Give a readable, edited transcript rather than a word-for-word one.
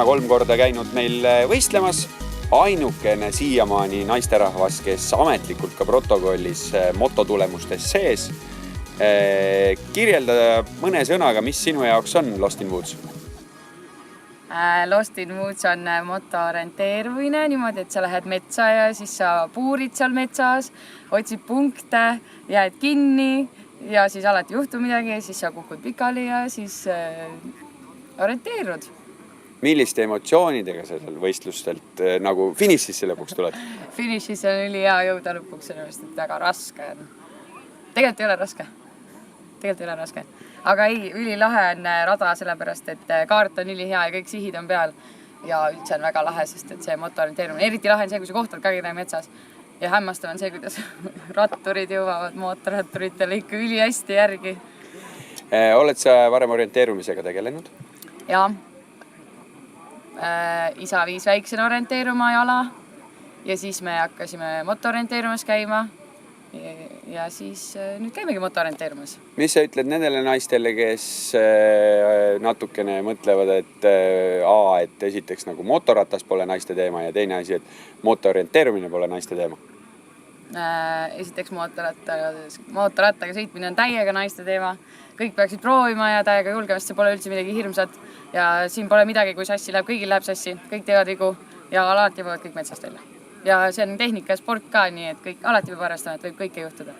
Johanna 3 korda käinud meil võistlemas. Ainukene siiamaani naisterahvas, kes ametlikult ka protokollis mototulemustes sees. Kirjelda mõne sõnaga, mis sinu jaoks on Lost in Woods? Lost in Woods on motoorienteerumine niimoodi, et sa lähed metsa ja siis sa puurid seal metsas, otsid punkte, jääd kinni ja siis alati juhtub midagi ja siis sa kukud pikali ja siis orienteerud. Milliste emotsioonidega sa seal võistlustelt nagu finišisse lõpuks tuled? Finišisse on ülihea jõuda lõpuks, sellepärast, et väga raske on. Tegelikult ei ole raske. Aga ei, ülilahe on rada sellepärast, et kaart on ülihea ja kõik sihid on peal. Ja üldse on väga lahe, sest et see motoorienteerumine. Eriti lahe on see, kui sa kohtad ka kedagi metsas. Ja hämmastav on see, kuidas ratturid jõuavad mootorratturitele ikka üli hästi järgi. Oled sa varem orienteerumisega tegelenud? Jaa. Isa viis väiksena orienteeruma jala ja siis me hakkasime motoorienteerumas käima ja siis nüüd käimegi motoorienteerumas. Mis sa ütled nendele naistele, kes natukene mõtlevad, et esiteks nagu motoratas pole naiste teema ja teine asi, et motoorienteerumine pole naiste teema? Esiteks mootorrattaga sõitmine on täiega naiste teema. Kõik peaksid proovima ja täiega julgemast, see pole üldse midagi hirmsat. Ja siin pole midagi, kui sassi läheb, kõigil läheb sassi, kõik teevad vigu ja alati võivad kõik metsast välja. Ja see on tehnika ja sport ka, nii et kõik alati peab arvestama, et võib kõike juhtuda.